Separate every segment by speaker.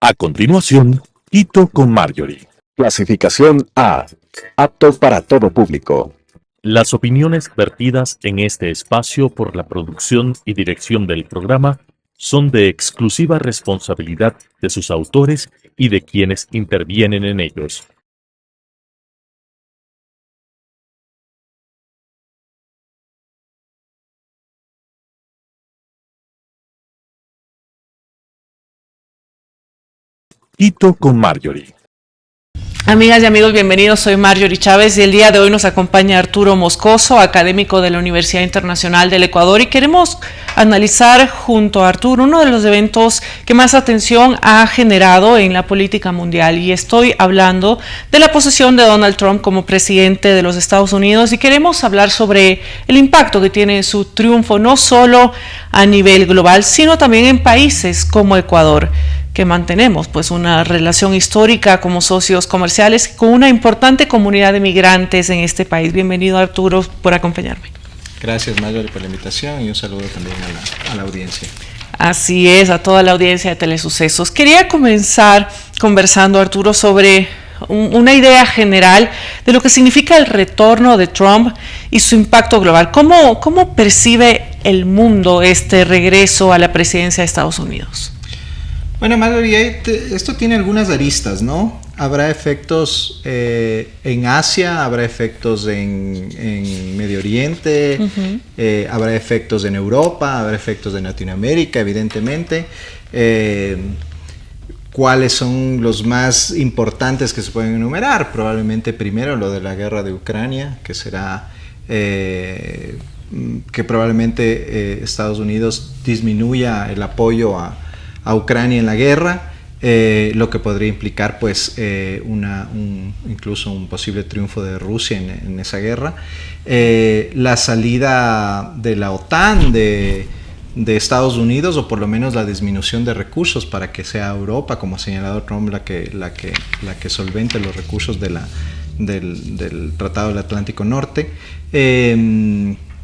Speaker 1: A continuación, Quito con Marjorie.
Speaker 2: Clasificación A. Apto para todo público.
Speaker 1: Las opiniones vertidas en este espacio por la producción y dirección del programa son de exclusiva responsabilidad de sus autores y de quienes intervienen en ellos. Quito con Marjorie.
Speaker 3: Amigas y amigos, bienvenidos. Soy Marjorie Chávez y el día de hoy nos acompaña Arturo Moscoso, académico de la Universidad Internacional del Ecuador, y queremos analizar junto a Arturo uno de los eventos que más atención ha generado en la política mundial, y estoy hablando de la posesión de Donald Trump como presidente de los Estados Unidos, y queremos hablar sobre el impacto que tiene su triunfo no solo a nivel global, sino también en países como Ecuador, que mantenemos pues una relación histórica como socios comerciales con una importante comunidad de migrantes en este país. Bienvenido, Arturo, por acompañarme.
Speaker 4: Gracias, Marjorie, por la invitación, y un saludo también a la audiencia.
Speaker 3: Así es, a toda la audiencia de Telesucesos. Quería comenzar conversando, Arturo, sobre una idea general de lo que significa el retorno de Trump y su impacto global. ¿Cómo percibe el mundo este regreso a la presidencia de Estados Unidos?
Speaker 4: Bueno, Marjorie, esto tiene algunas aristas, ¿no? Habrá efectos en Asia, habrá efectos en Medio Oriente, habrá efectos en Europa, habrá efectos en Latinoamérica, evidentemente. ¿Cuáles son los más importantes que se pueden enumerar? Probablemente primero lo de la guerra de Ucrania, que será que probablemente Estados Unidos disminuya el apoyo a Ucrania en la guerra, lo que podría implicar pues incluso un posible triunfo de Rusia en esa guerra, la salida de la OTAN de Estados Unidos, o por lo menos la disminución de recursos para que sea Europa, como ha señalado Trump, la que solvente los recursos del Tratado del Atlántico Norte,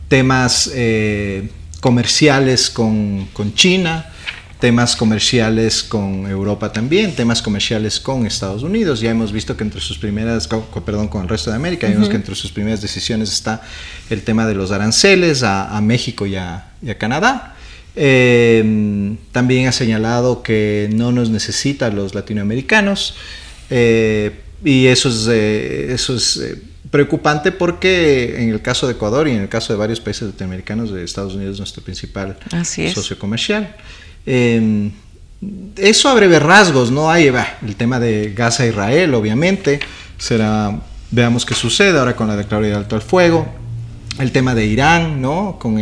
Speaker 4: temas comerciales con China, temas comerciales con Europa también, temas comerciales con Estados Unidos. Ya hemos visto que con el resto de América, vimos que entre sus primeras decisiones está el tema de los aranceles a México y a Canadá. También ha señalado que no nos necesita a los latinoamericanos, y eso es preocupante, porque en el caso de Ecuador y en el caso de varios países latinoamericanos, Estados Unidos es nuestro principal socio comercial. Eso a breves rasgos, ¿no? Hay el tema de Gaza-Israel, obviamente, veamos qué sucede ahora con la declaratoria de alto al fuego, el tema de Irán, ¿no? Con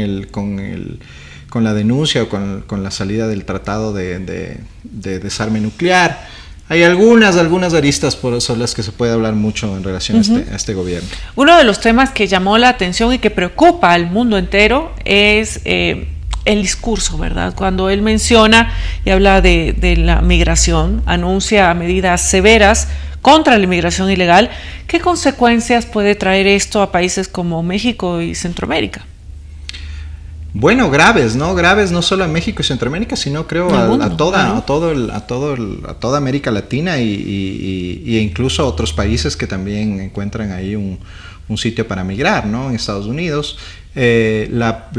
Speaker 4: la denuncia o con la salida del tratado de desarme nuclear. Hay algunas aristas sobre las que se puede hablar mucho en relación a este gobierno.
Speaker 3: Uno de los temas que llamó la atención y que preocupa al mundo entero es el discurso, ¿verdad? Cuando él menciona y habla de la migración, anuncia medidas severas contra la inmigración ilegal. ¿Qué consecuencias puede traer esto a países como México y Centroamérica?
Speaker 4: Bueno, graves, ¿no? Graves no solo a México y Centroamérica, sino creo a toda América Latina y incluso a otros países que también encuentran ahí un sitio para migrar, ¿no? En Estados Unidos, la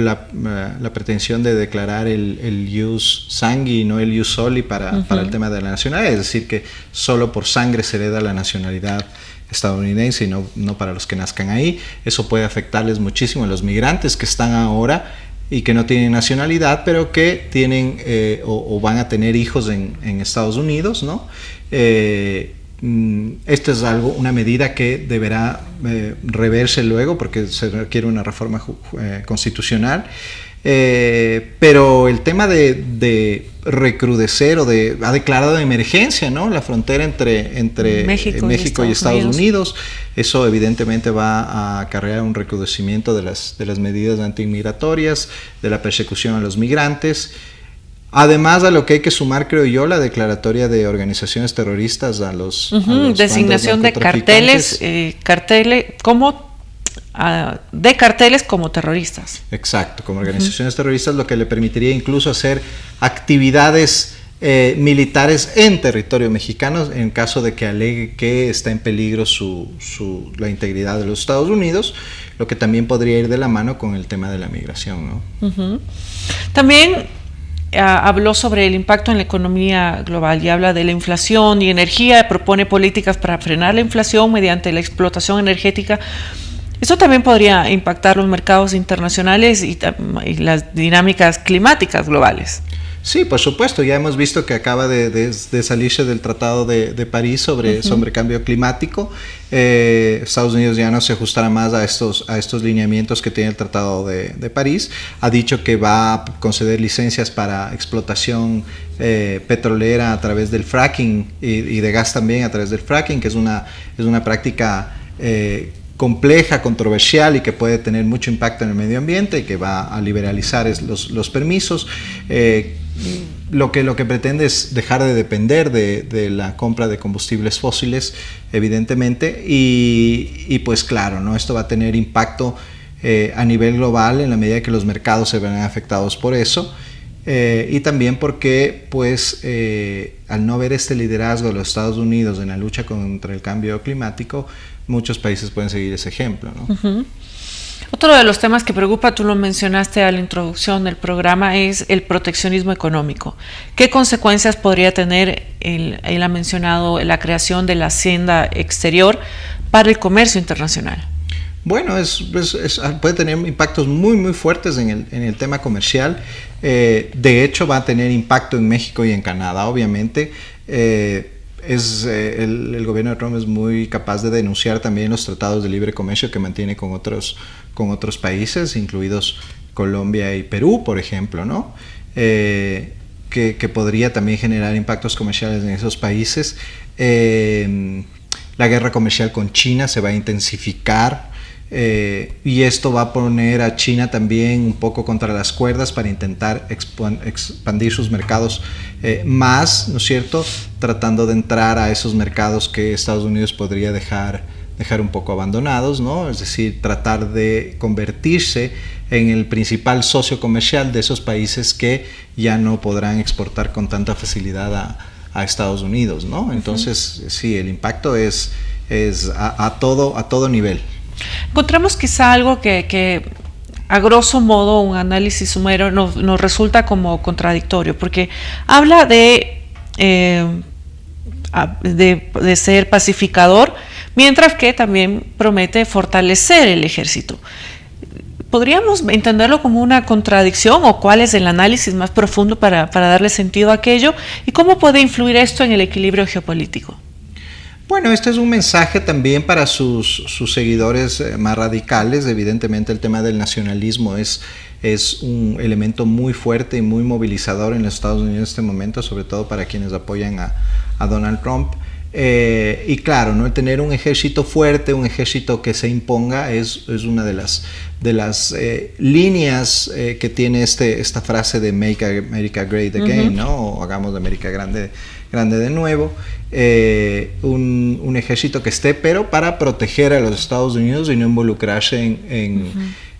Speaker 4: pretensión de declarar el ius sanguinis y no el ius soli para el tema de la nacionalidad, es decir, que solo por sangre se hereda la nacionalidad estadounidense y no para los que nazcan ahí. Eso puede afectarles muchísimo a los migrantes que están ahora y que no tienen nacionalidad, pero que tienen o van a tener hijos en Estados Unidos, ¿no? Esto es una medida que deberá reverse luego, porque se requiere una reforma constitucional, pero el tema de recrudecer ha declarado de emergencia, ¿no? La frontera entre México y Estados Unidos. Eso evidentemente va a acarrear un recrudecimiento de las medidas antimigratorias, de la persecución a los migrantes. Además, a lo que hay que sumar, creo yo, la declaratoria de organizaciones terroristas a los
Speaker 3: designación de carteles como terroristas.
Speaker 4: Exacto, como organizaciones terroristas, lo que le permitiría incluso hacer actividades militares en territorio mexicano en caso de que alegue que está en peligro la integridad de los Estados Unidos, lo que también podría ir de la mano con el tema de la migración, ¿no?
Speaker 3: Uh-huh. También habló sobre el impacto en la economía global y habla de la inflación y energía, propone políticas para frenar la inflación mediante la explotación energética. Eso también podría impactar los mercados internacionales y las dinámicas climáticas globales.
Speaker 4: Sí, por supuesto, ya hemos visto que acaba de salirse del Tratado de París sobre cambio climático. Estados Unidos ya no se ajustará más a estos lineamientos que tiene el Tratado de París. Ha dicho que va a conceder licencias para explotación petrolera a través del fracking y de gas también a través del fracking, que es una práctica compleja, controversial y que puede tener mucho impacto en el medio ambiente y que va a liberalizar los permisos. Lo que pretende es dejar de depender de la compra de combustibles fósiles, evidentemente, y pues claro, ¿no? Esto va a tener impacto a nivel global en la medida que los mercados se verán afectados por eso, y también porque pues al no ver este liderazgo de los Estados Unidos en la lucha contra el cambio climático, muchos países pueden seguir ese ejemplo, ¿no? Uh-huh.
Speaker 3: Otro de los temas que preocupa, tú lo mencionaste a la introducción del programa, es el proteccionismo económico. ¿Qué consecuencias podría tener, él ha mencionado, la creación de la hacienda exterior para el comercio internacional?
Speaker 4: Bueno, puede tener impactos muy, muy fuertes en el tema comercial. De hecho, va a tener impacto en México y en Canadá, obviamente. El gobierno de Trump es muy capaz de denunciar también los tratados de libre comercio que mantiene con otros países, incluidos Colombia y Perú, por ejemplo, ¿no? Que podría también generar impactos comerciales en esos países. La guerra comercial con China se va a intensificar. Y esto va a poner a China también un poco contra las cuerdas para intentar expandir sus mercados más, ¿no es cierto?, tratando de entrar a esos mercados que Estados Unidos podría dejar un poco abandonados, ¿no? Es decir, tratar de convertirse en el principal socio comercial de esos países que ya no podrán exportar con tanta facilidad a Estados Unidos, ¿no? Entonces, sí, el impacto es a todo nivel.
Speaker 3: Encontramos quizá algo que a grosso modo un análisis sumero nos resulta como contradictorio, porque habla de ser pacificador, mientras que también promete fortalecer el ejército. ¿Podríamos entenderlo como una contradicción o cuál es el análisis más profundo para darle sentido a aquello? ¿Y cómo puede influir esto en el equilibrio geopolítico?
Speaker 4: Bueno, este es un mensaje también para sus seguidores más radicales. Evidentemente el tema del nacionalismo es un elemento muy fuerte y muy movilizador en los Estados Unidos en este momento, sobre todo para quienes apoyan a Donald Trump. Y claro, ¿no? El tener un ejército fuerte, un ejército que se imponga es una de las líneas que tiene esta frase de Make America Great Again, ¿no? O hagamos de América grande de nuevo. Un ejército que esté, pero para proteger a los Estados Unidos y no involucrarse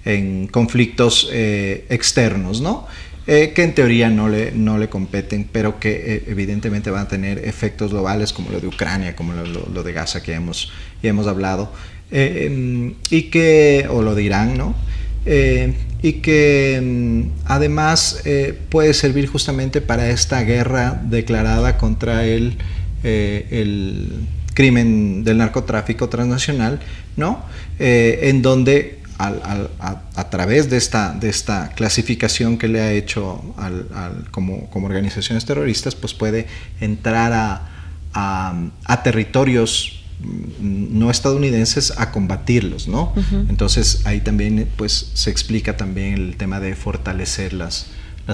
Speaker 4: en conflictos externos, ¿no? Que en teoría no le competen, pero que evidentemente van a tener efectos globales como lo de Ucrania, como lo de Gaza que ya hemos hablado, o lo de Irán, ¿no? Y que además puede servir justamente para esta guerra declarada contra el crimen del narcotráfico transnacional, ¿no? En donde a través de esta clasificación que le ha hecho como organizaciones terroristas, pues puede entrar a territorios no estadounidenses a combatirlos, ¿no? Uh-huh. Entonces ahí también pues se explica también el tema de fortalecer las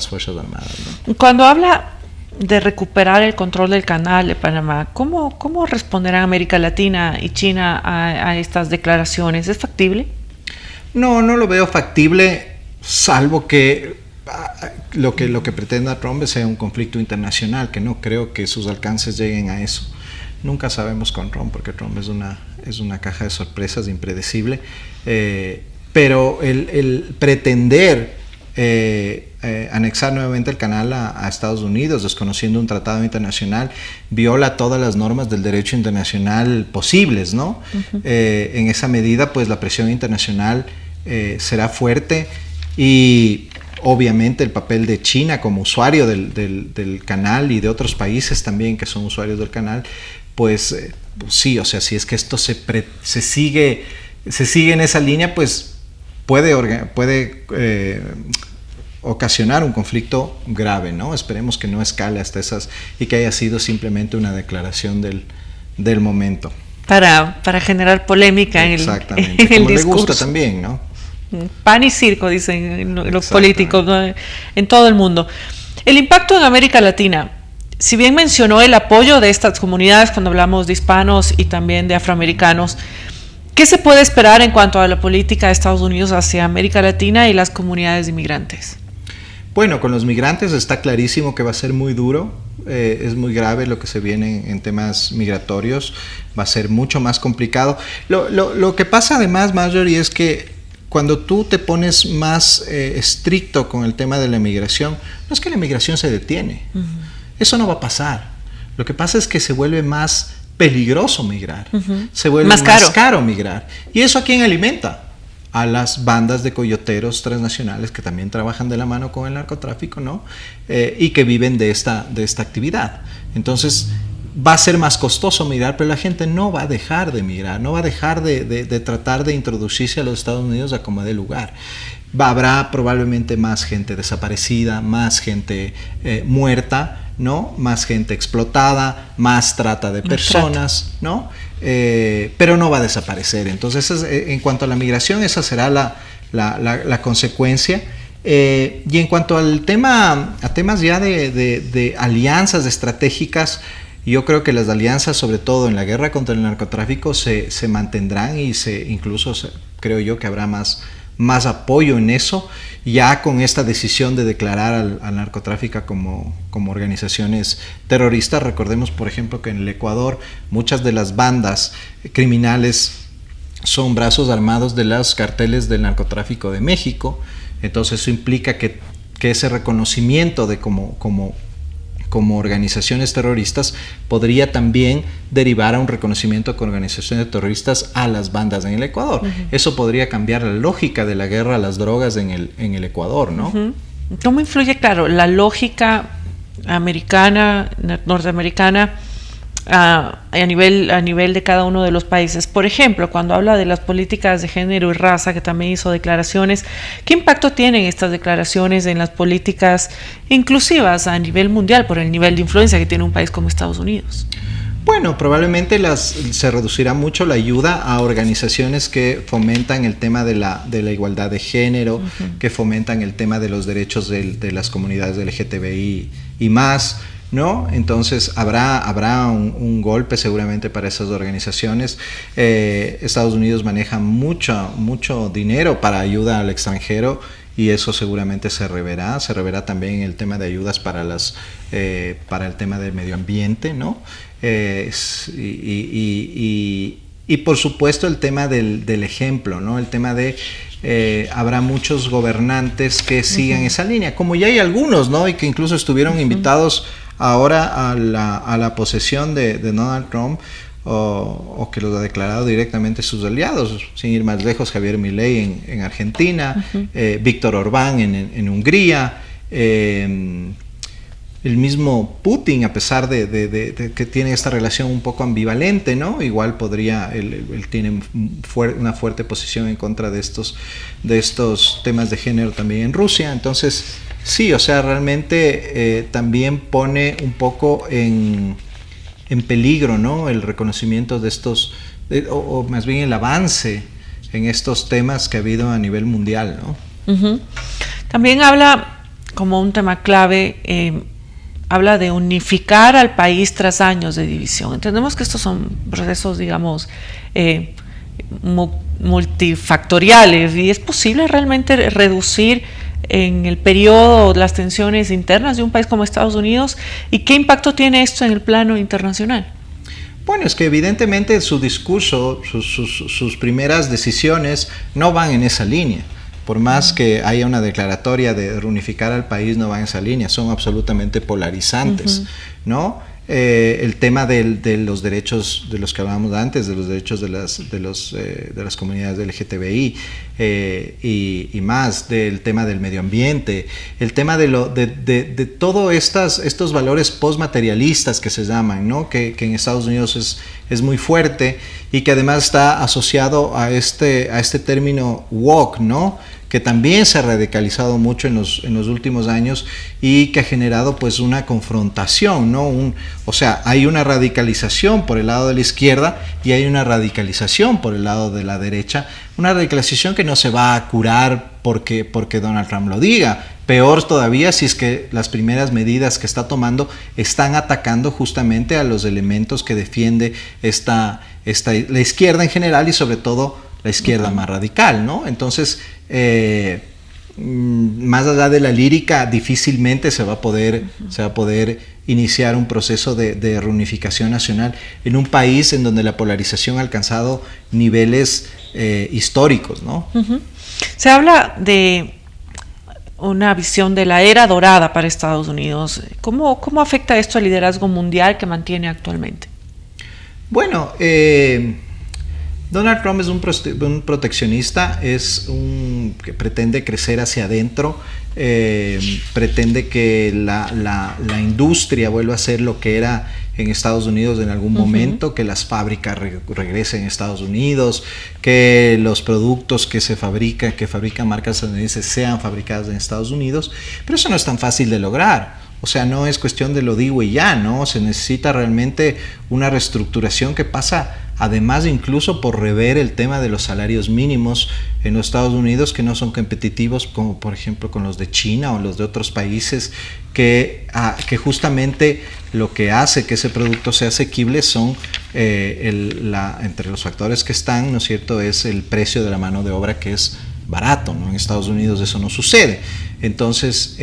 Speaker 4: Fuerzas Armadas, ¿no?
Speaker 3: Cuando habla de recuperar el control del canal de Panamá, ¿cómo responderán América Latina y China a estas declaraciones? ¿Es factible?
Speaker 4: No lo veo factible, salvo que lo que pretenda Trump sea un conflicto internacional, que no creo que sus alcances lleguen a eso. Nunca sabemos con Trump, porque Trump es una caja de sorpresas impredecible, pero el pretender anexar nuevamente el canal a Estados Unidos, desconociendo un tratado internacional, viola todas las normas del derecho internacional posibles, ¿no? En esa medida, pues la presión internacional será fuerte y obviamente el papel de China como usuario del canal y de otros países también que son usuarios del canal, pues sí, o sea, si es que esto se sigue en esa línea, pues puede ocasionar un conflicto grave, ¿no? Esperemos que no escale hasta esas y que haya sido simplemente una declaración del momento.
Speaker 3: Para generar polémica en el
Speaker 4: como
Speaker 3: discurso.
Speaker 4: Le gusta también, ¿no?
Speaker 3: Pan y circo, dicen los políticos, ¿no? En todo el mundo. El impacto en América Latina, si bien mencionó el apoyo de estas comunidades cuando hablamos de hispanos y también de afroamericanos, ¿qué se puede esperar en cuanto a la política de Estados Unidos hacia América Latina y las comunidades de inmigrantes?
Speaker 4: Bueno, con los migrantes está clarísimo que va a ser muy duro, es muy grave lo que se viene en temas migratorios, va a ser mucho más complicado. Lo que pasa además, Marjorie, es que cuando tú te pones más estricto con el tema de la migración, no es que la migración se detiene, eso no va a pasar. Lo que pasa es que se vuelve más peligroso migrar, se vuelve más caro migrar. ¿Y eso a quién alimenta? A las bandas de coyoteros transnacionales que también trabajan de la mano con el narcotráfico, ¿no? Y que viven de esta actividad. Entonces va a ser más costoso migrar, pero la gente no va a dejar de migrar, no va a dejar de tratar de introducirse a los Estados Unidos a como dé lugar. Habrá probablemente más gente desaparecida, más gente muerta, ¿no? Más gente explotada, más trata de personas, ¿no? Pero no va a desaparecer. Entonces, en cuanto a la migración, esa será la consecuencia. Y en cuanto a temas ya de alianzas estratégicas, yo creo que las alianzas, sobre todo en la guerra contra el narcotráfico, se mantendrán y incluso creo yo que habrá más apoyo en eso, ya con esta decisión de declarar al narcotráfico como organizaciones terroristas. Recordemos, por ejemplo, que en el Ecuador muchas de las bandas criminales son brazos armados de los carteles del narcotráfico de México. Entonces eso implica que ese reconocimiento de como organizaciones terroristas podría también derivar a un reconocimiento con organizaciones terroristas a las bandas en el Ecuador. Eso podría cambiar la lógica de la guerra a las drogas en el Ecuador, ¿no?
Speaker 3: ¿Cómo influye, claro, la lógica americana, norteamericana, a nivel de cada uno de los países? Por ejemplo, cuando habla de las políticas de género y raza, que también hizo declaraciones, ¿qué impacto tienen estas declaraciones en las políticas inclusivas a nivel mundial por el nivel de influencia que tiene un país como Estados Unidos?
Speaker 4: Bueno, probablemente se reducirá mucho la ayuda a organizaciones que fomentan el tema de la igualdad de género, que fomentan el tema de los derechos de las comunidades LGTBI y más, ¿no? Entonces habrá un golpe seguramente para esas organizaciones. Estados Unidos maneja mucho dinero para ayuda al extranjero y eso seguramente se reverá también en el tema de ayudas para el tema del medio ambiente, ¿no? Y por supuesto el tema del ejemplo, ¿no? El tema de habrá muchos gobernantes que sigan esa línea, como ya hay algunos, ¿no? Y que incluso estuvieron invitados ahora a la posesión de Donald Trump, o que los ha declarado directamente sus aliados, sin ir más lejos, Javier Milei en Argentina, Víctor Orbán en Hungría, el mismo Putin, a pesar de que tiene esta relación un poco ambivalente, ¿no? Igual él tiene una fuerte posición en contra de estos temas de género también en Rusia. Entonces, sí, o sea, realmente también pone un poco en peligro, ¿no? El reconocimiento de estos, o más bien el avance en estos temas que ha habido a nivel mundial, ¿no?
Speaker 3: También habla, como un tema clave, habla de unificar al país tras años de división. Entendemos que estos son procesos, digamos, multifactoriales, y es posible realmente reducir en el periodo las tensiones internas de un país como Estados Unidos. ¿Y qué impacto tiene esto en el plano internacional?
Speaker 4: Bueno, es que evidentemente su discurso, sus primeras decisiones no van en esa línea. por más que haya una declaratoria de reunificar al país, no va en esa línea, son absolutamente polarizantes, ¿no? El tema de los derechos de los que hablábamos antes, de los derechos de las comunidades LGTBI y más, del tema del medio ambiente, el tema de todos estos valores postmaterialistas que se llaman, ¿no? que en Estados Unidos es muy fuerte y que además está asociado a este término woke, ¿no? Que también se ha radicalizado mucho en los últimos años y que ha generado pues una confrontación, ¿no? O sea, hay una radicalización por el lado de la izquierda y hay una radicalización por el lado de la derecha, una radicalización que no se va a curar porque Donald Trump lo diga. Peor todavía si es que las primeras medidas que está tomando están atacando justamente a los elementos que defiende la izquierda en general y sobre todo la izquierda más radical, ¿no? Entonces, más allá de la lírica, difícilmente se va a poder iniciar un proceso de reunificación nacional en un país en donde la polarización ha alcanzado niveles históricos, ¿no?
Speaker 3: Se habla de una visión de la era dorada para Estados Unidos. ¿Cómo afecta esto al liderazgo mundial que mantiene actualmente?
Speaker 4: Bueno, Donald Trump es un proteccionista, que pretende crecer hacia adentro, pretende que la industria vuelva a ser lo que era en Estados Unidos en algún momento, que las fábricas regresen a Estados Unidos, que los productos que fabrican marcas estadounidenses sean fabricados en Estados Unidos, pero eso no es tan fácil de lograr. O sea, no es cuestión de lo digo y ya, ¿no? Se necesita realmente una reestructuración que pasa, además incluso por rever el tema de los salarios mínimos en los Estados Unidos, que no son competitivos como por ejemplo con los de China o los de otros países, que justamente lo que hace que ese producto sea asequible son entre los factores que están, ¿no es cierto?, es el precio de la mano de obra, que es barato, ¿no? En Estados Unidos eso no sucede. Entonces,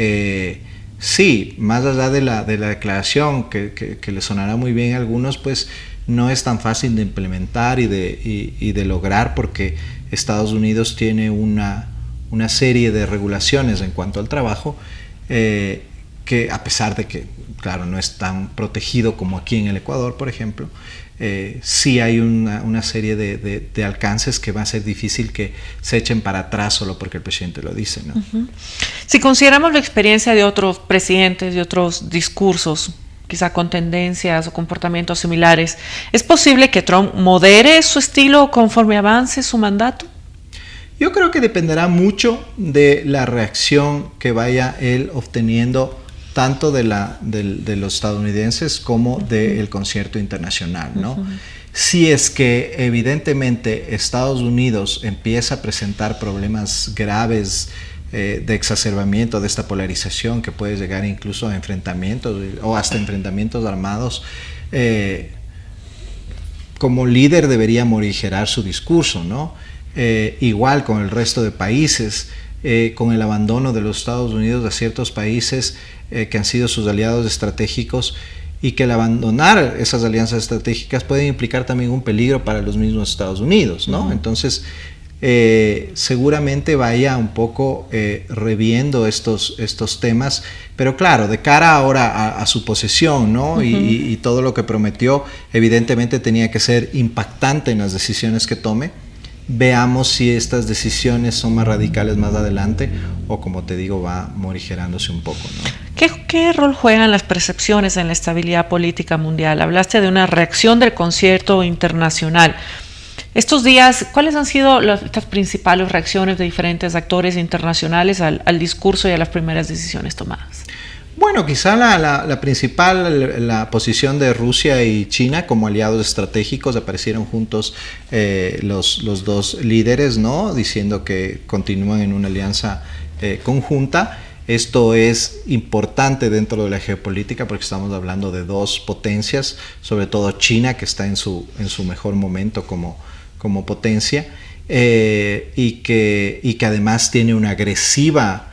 Speaker 4: sí, más allá de la declaración que le sonará muy bien a algunos, pues no es tan fácil de implementar y de lograr, porque Estados Unidos tiene una serie de regulaciones en cuanto al trabajo, que a pesar de que, claro, no es tan protegido como aquí en el Ecuador, por ejemplo, sí hay una serie de alcances que va a ser difícil que se echen para atrás solo porque el presidente lo dice, ¿no?
Speaker 3: Si consideramos la experiencia de otros presidentes, de otros discursos, quizá con tendencias o comportamientos similares, ¿es posible que Trump modere su estilo conforme avance su mandato?
Speaker 4: Yo creo que dependerá mucho de la reacción que vaya él obteniendo, tanto de los estadounidenses como del concierto internacional, ¿no? Si es que evidentemente Estados Unidos empieza a presentar problemas graves de exacerbamiento de esta polarización, que puede llegar incluso a enfrentamientos o hasta enfrentamientos armados, como líder debería morigerar su discurso, ¿no? Igual con el resto de países, con el abandono de los Estados Unidos a ciertos países que han sido sus aliados estratégicos, y que el abandonar esas alianzas estratégicas puede implicar también un peligro para los mismos Estados Unidos, ¿no? Entonces, seguramente vaya un poco reviendo estos temas, pero claro, de cara ahora a su posesión, ¿no? Y todo lo que prometió, evidentemente tenía que ser impactante en las decisiones que tome. Veamos si estas decisiones son más radicales más adelante, o como te digo, va morigerándose un poco, ¿no?
Speaker 3: ¿Qué rol juegan las percepciones en la estabilidad política mundial? Hablaste de una reacción del concierto internacional. Estos días, ¿cuáles han sido las principales reacciones de diferentes actores internacionales al discurso y a las primeras decisiones tomadas?
Speaker 4: Bueno, quizá la principal, la posición de Rusia y China como aliados estratégicos. Aparecieron juntos los dos líderes, ¿no? Diciendo que continúan en una alianza conjunta. Esto es importante dentro de la geopolítica porque estamos hablando de dos potencias, sobre todo China, que está en su mejor momento como potencia, y que además tiene una agresiva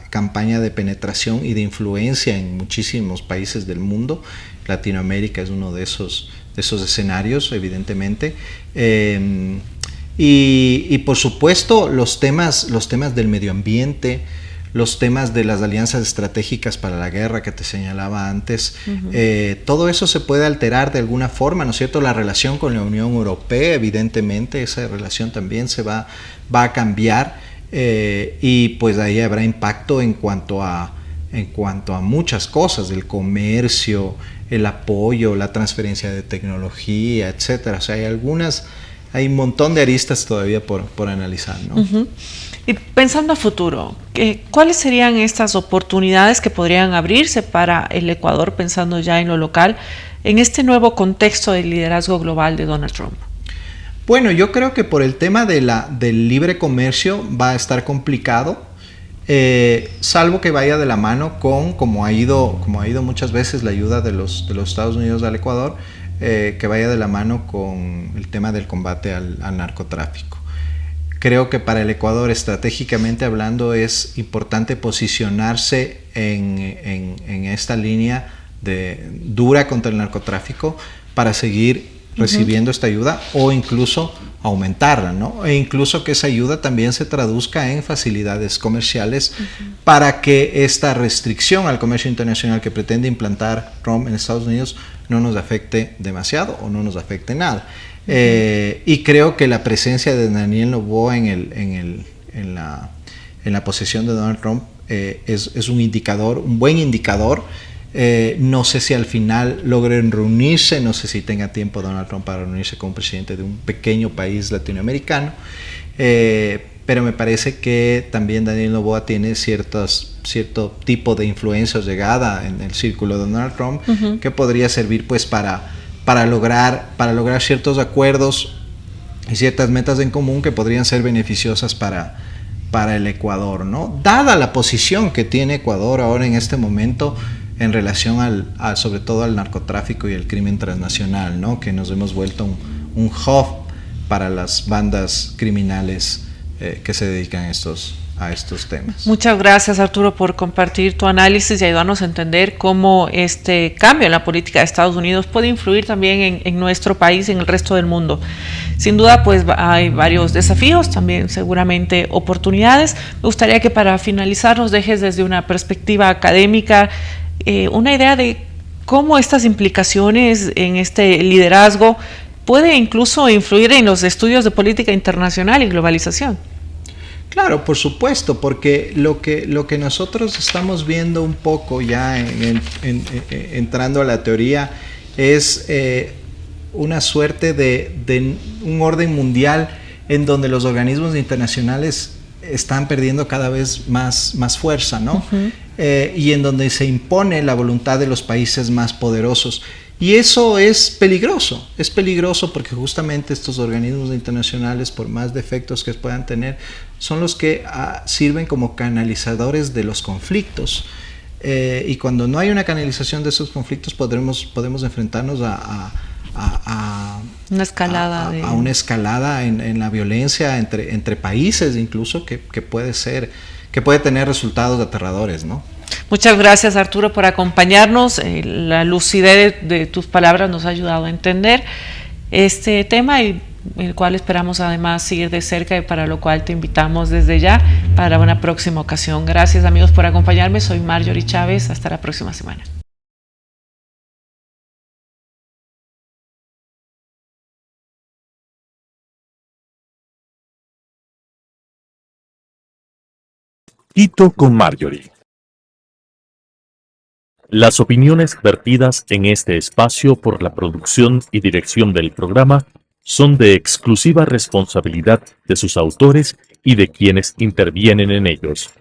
Speaker 4: campaña de penetración y de influencia en muchísimos países del mundo. Latinoamérica es uno de esos escenarios, evidentemente. Y por supuesto los temas del medio ambiente, los temas de las alianzas estratégicas para la guerra que te señalaba antes, todo eso se puede alterar de alguna forma, ¿no es cierto? La relación con la Unión Europea, evidentemente, esa relación también se va a cambiar, y pues ahí habrá impacto en cuanto a muchas cosas, el comercio, el apoyo, la transferencia de tecnología, etcétera. O sea, hay un montón de aristas todavía por analizar, ¿no?
Speaker 3: Y pensando a futuro, ¿cuáles serían estas oportunidades que podrían abrirse para el Ecuador, pensando ya en lo local, en este nuevo contexto del liderazgo global de Donald Trump?
Speaker 4: Bueno, yo creo que por el tema del libre comercio va a estar complicado, salvo que vaya de la mano con, como ha ido muchas veces la ayuda de los Estados Unidos al Ecuador, que vaya de la mano con el tema del combate al narcotráfico. Creo que para el Ecuador, estratégicamente hablando, es importante posicionarse en esta línea dura contra el narcotráfico para seguir recibiendo esta ayuda o incluso aumentarla, ¿no? E incluso que esa ayuda también se traduzca en facilidades comerciales para que esta restricción al comercio internacional que pretende implantar Trump en Estados Unidos no nos afecte demasiado o no nos afecte nada. Y creo que la presencia de Daniel Noboa en la posesión de Donald Trump es un buen indicador. No sé si al final logren reunirse, no sé si tenga tiempo Donald Trump para reunirse con un presidente de un pequeño país latinoamericano, pero me parece que también Daniel Noboa tiene cierto tipo de influencia o llegada en el círculo de Donald Trump, que podría servir pues para lograr ciertos acuerdos y ciertas metas en común que podrían ser beneficiosas para el Ecuador, ¿no? Dada la posición que tiene Ecuador ahora en este momento en relación sobre todo al narcotráfico y el crimen transnacional, ¿no? Que nos hemos vuelto un hub para las bandas criminales que se dedican a estos temas.
Speaker 3: Muchas gracias, Arturo, por compartir tu análisis y ayudarnos a entender cómo este cambio en la política de Estados Unidos puede influir también en nuestro país y en el resto del mundo. Sin duda, pues hay varios desafíos, también seguramente oportunidades. Me gustaría que para finalizar nos dejes desde una perspectiva académica una idea de cómo estas implicaciones en este liderazgo puede incluso influir en los estudios de política internacional y globalización.
Speaker 4: Claro, por supuesto, porque lo que nosotros estamos viendo un poco ya entrando a la teoría es una suerte de un orden mundial en donde los organismos internacionales están perdiendo cada vez más fuerza, ¿no? Y en donde se impone la voluntad de los países más poderosos. Y eso es peligroso porque justamente estos organismos internacionales, por más defectos que puedan tener, son los que sirven como canalizadores de los conflictos. Y cuando no hay una canalización de esos conflictos, podemos enfrentarnos a
Speaker 3: una escalada
Speaker 4: a una escalada en la violencia entre países, incluso que puede tener resultados aterradores, ¿no?
Speaker 3: Muchas gracias, Arturo, por acompañarnos. La lucidez de tus palabras nos ha ayudado a entender este tema, y el cual esperamos además seguir de cerca, y para lo cual te invitamos desde ya para una próxima ocasión. Gracias, amigos, por acompañarme. Soy Marjorie Chávez. Hasta la próxima semana.
Speaker 1: Quito con Marjorie. Las opiniones vertidas en este espacio por la producción y dirección del programa son de exclusiva responsabilidad de sus autores y de quienes intervienen en ellos.